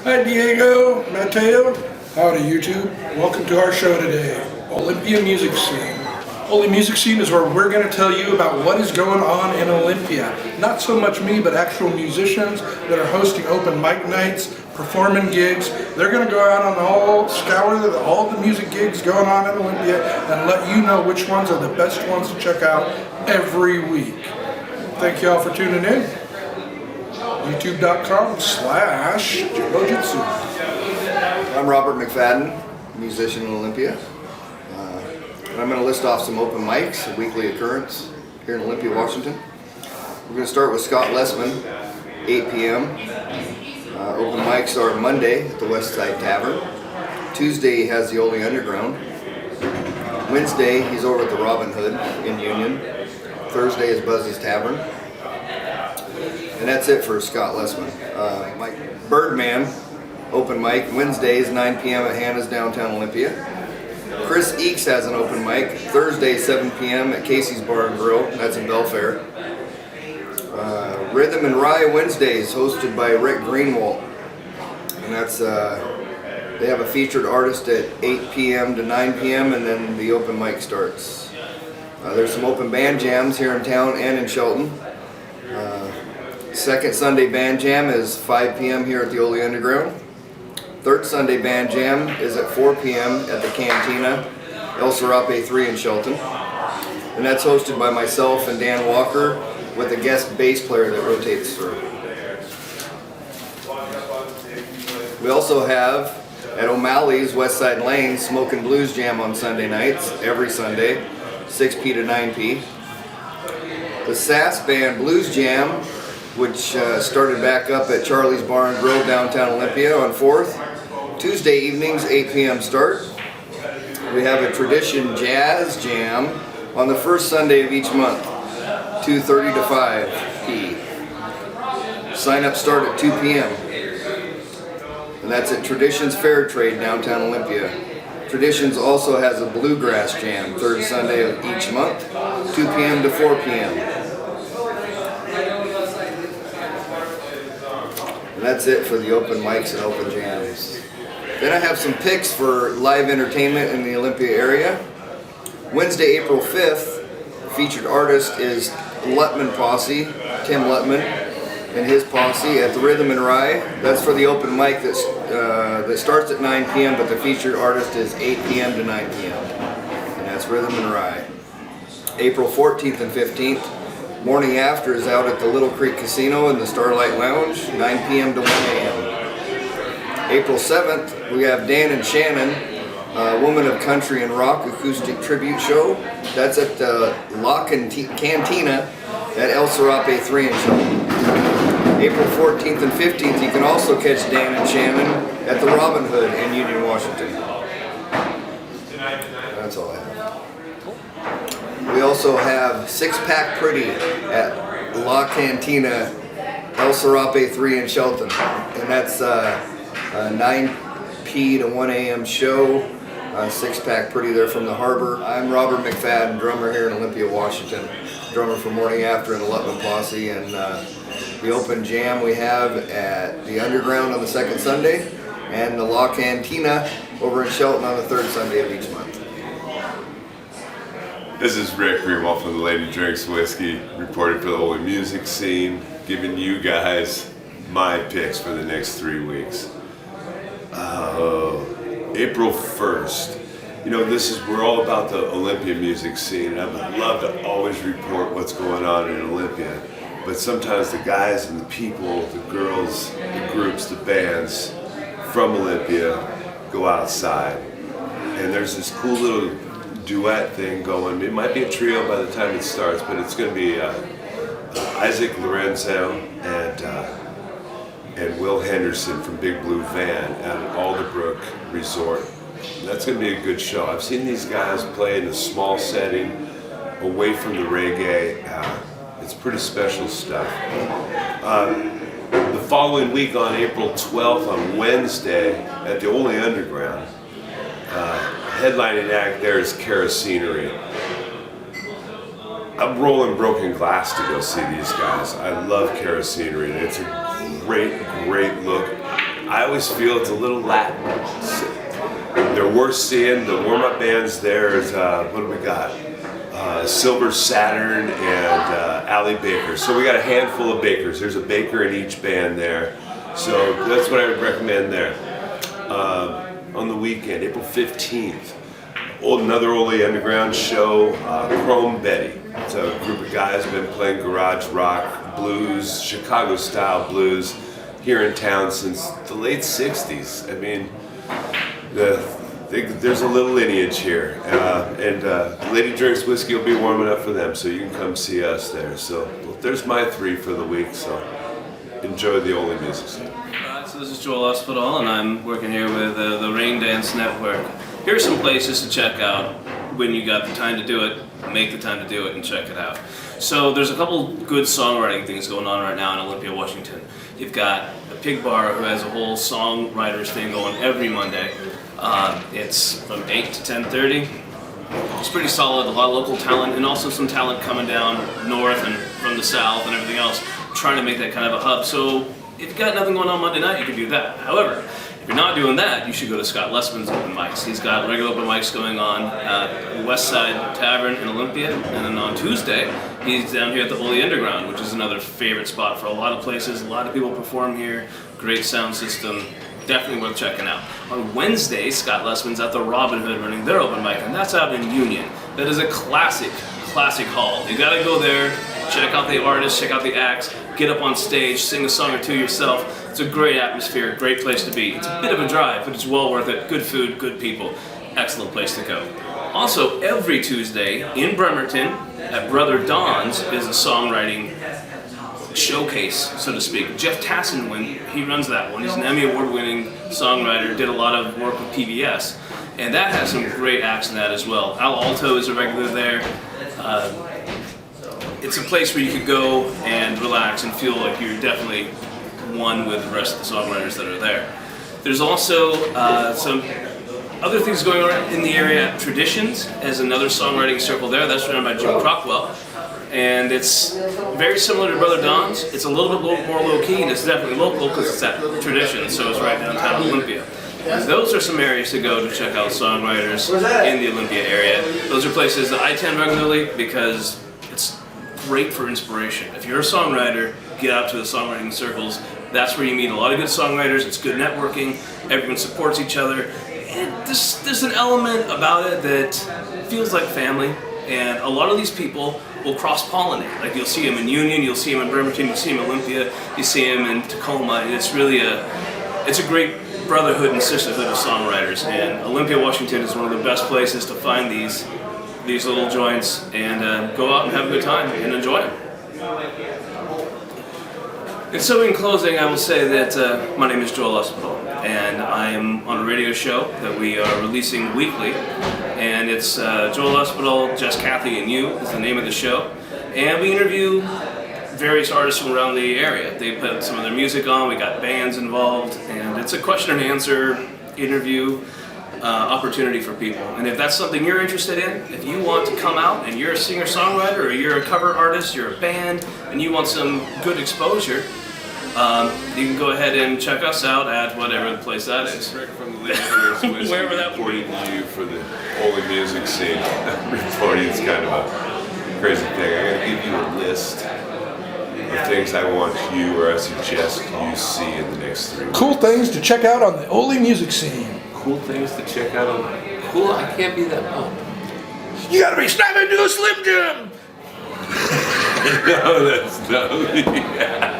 Hi Diego, Mateo, howdy YouTube. Welcome to our show today, Olympia Music Scene. Olympia Music Scene is where we're going to tell you about what is going on in Olympia. Not so much me, but actual musicians that are hosting open mic nights, performing gigs. They're going to go out on all the music gigs going on in Olympia and let you know which ones are the best ones to check out every week. Thank you all for tuning in. YouTube.com/Jimbojitsu. I'm Robert McFadden, musician in Olympia. And I'm going to list off some open mics, a weekly occurrence here in Olympia, Washington. We're going to start with Scott Lessman, 8 p.m. Open mics are Monday at the West Side Tavern. Tuesday he has the Olympia Underground. Wednesday he's over at the Robin Hood in Union. Thursday is Buzzy's Tavern. And that's it for Scott Lessman. Mike Birdman, open mic, Wednesdays 9 p.m. at Hannah's downtown Olympia. Chris Eakes has an open mic, Thursday 7 p.m. at Casey's Bar and Grill, that's in Belfair. Rhythm and Rye Wednesdays, hosted by Rick Greenwald. And that's, they have a featured artist at 8 p.m. to 9 p.m. and then the open mic starts. There's some open band jams here in town and in Shelton. Second Sunday band jam is 5 p.m. here at the Olympia Underground. Third Sunday band jam is at 4 p.m. at the Cantina, El Serape 3 in Shelton. And that's hosted by myself and Dan Walker with a guest bass player that rotates through. We also have at O'Malley's West Side Lane Smoke and Blues Jam on Sunday nights, every Sunday, 6p to 9p. The Sass Band Blues Jam, which started back up at Charlie's Bar and Grill downtown Olympia on 4th. Tuesday evenings, 8 p.m. start. We have a Tradition Jazz Jam on the first Sunday of each month, 2:30 to 5 p. Sign-up start at 2 p.m. And that's at Traditions Fair Trade downtown Olympia. Traditions also has a Bluegrass Jam, third Sunday of each month, 2 p.m. to 4 p.m. And that's it for the open mics and open jams. Then I have some picks for live entertainment in the Olympia area. Wednesday, April 5th, featured artist is Lutman Posse, Tim Lutman and his posse at the Rhythm and Rye. That's for the open mic that starts at 9 p.m. but the featured artist is 8 p.m. to 9 p.m. And that's Rhythm and Rye. April 14th and 15th. Morning After is out at the Little Creek Casino in the Starlight Lounge, 9 p.m. to 1 a.m. April 7th, we have Dan and Shannon, Woman of Country and Rock acoustic tribute show. That's at the La Cantina at El Serape 3 in Shelton. April 14th and 15th, you can also catch Dan and Shannon at the Robin Hood in Union, Washington. That's all I have. We also have Six Pack Pretty at La Cantina, El Serape 3 in Shelton. And that's a 9 p to 1 a.m. show. Six Pack Pretty there from the harbor. I'm Robert McFadden, drummer here in Olympia, Washington. Drummer for Morning After and the Lutman Posse. And the open jam we have at the Underground on the second Sunday and the La Cantina over in Shelton on the third Sunday of each month. This is Rick Greenwald from The Lady Drinks Whiskey, reporting for the Olympia Music Scene, giving you guys my picks for the next 3 weeks. April 1st. You know, we're all about the Olympia Music Scene, and I would love to always report what's going on in Olympia. But sometimes the guys and the people, the girls, the groups, the bands from Olympia go outside. And there's this cool little duet thing going. It might be a trio by the time it starts, but it's going to be Isaac Lorenzo and Will Henderson from Big Blue Van at an Alderbrook Resort. That's going to be a good show. I've seen these guys play in a small setting, away from the reggae. It's pretty special stuff. The following week on April 12th, on Wednesday, at the Olympia Underground, headlining act there is Kerosene. I'm rolling broken glass to go see these guys. I love Kerosene. It's a great look. I always feel it's a little Latin. They're worth seeing. The warm-up bands there is, what do we got? Silver Saturn and Allie Baker. So we got a handful of bakers. There's a baker in each band there. So that's what I would recommend there. On the weekend, April 15th, another Oldie Underground show, Chrome Betty. It's a group of guys who've been playing garage rock, blues, Chicago-style blues here in town since the late 60s. I mean, there's a little lineage here. And Lady Drinks Whiskey will be warming up for them, so you can come see us there. So there's my 3 for the week, so enjoy the Oldie music scene. Alright, so this is Joel Hospital, and I'm working here with the Raindance Network. Here are some places to check out when you got the time to do it. Make the time to do it and check it out. So there's a couple good songwriting things going on right now in Olympia, Washington. You've got the Pig Bar, who has a whole songwriters thing going every Monday. It's from 8 to 10:30. It's pretty solid, a lot of local talent, and also some talent coming down north and from the south and everything else, trying to make that kind of a hub. So if you've got nothing going on Monday night, you can do that. However, if you're not doing that, you should go to Scott Lessman's open mics. He's got regular open mics going on at West Side Tavern in Olympia, and then on Tuesday, he's down here at the Oldie Underground, which is another favorite spot for a lot of places. A lot of people perform here, great sound system, definitely worth checking out. On Wednesday, Scott Lessman's at the Robin Hood running their open mic, and that's out in Union. That is a classic hall. You gotta go there, check out the artists, check out the acts, get up on stage, sing a song or two yourself. It's a great atmosphere, great place to be. It's a bit of a drive, but it's well worth it. Good food, good people, excellent place to go. Also, every Tuesday in Bremerton at Brother Don's is a songwriting showcase, so to speak. Jeff Tassin, he runs that one. He's an Emmy Award-winning songwriter, did a lot of work with PBS, and that has some great acts in that as well. Al Alto is a regular there. It's a place where you could go and relax and feel like you're definitely one with the rest of the songwriters that are there. There's also some other things going on in the area. Traditions is another songwriting circle there. That's run by Jim Crockwell. And it's very similar to Brother Don's. It's a little bit more low-key, and it's definitely local because it's at Tradition, so it's right downtown Olympia. And those are some areas to go to check out songwriters in the Olympia area. Those are places that I attend regularly because it's great for inspiration. If you're a songwriter, get out to the songwriting circles. That's where you meet a lot of good songwriters. It's good networking. Everyone supports each other. And there's an element about it that feels like family. And a lot of these people will cross-pollinate. Like you'll see them in Union, you'll see them in Bremerton, you'll see them in Olympia, you see them in Tacoma. And it's really it's a great brotherhood and sisterhood of songwriters. And Olympia, Washington is one of the best places to find these little joints and go out and have a good time and enjoy them. And so in closing, I will say that my name is Joel Hospital, and I am on a radio show that we are releasing weekly, and it's Joel Hospital, Just Kathy and You is the name of the show, and we interview various artists from around the area. They put some of their music on, we got bands involved, and it's a question and answer interview opportunity for people. And if that's something you're interested in, if you want to come out and you're a singer-songwriter or you're a cover artist, you're a band, and you want some good exposure, you can go ahead and check us out at whatever the place that is. Wherever that would be. Reporting to you for the Oldie music scene. Reporting is kind of a crazy thing. I'm going to give you a list of things I want you or I suggest you see in the next 3 weeks. Cool things to check out on the Oldie music scene. Cool things to check out on. Cool, I can't be that bummed. You gotta be snapping to a Slim Jim! No, that's no. Yeah.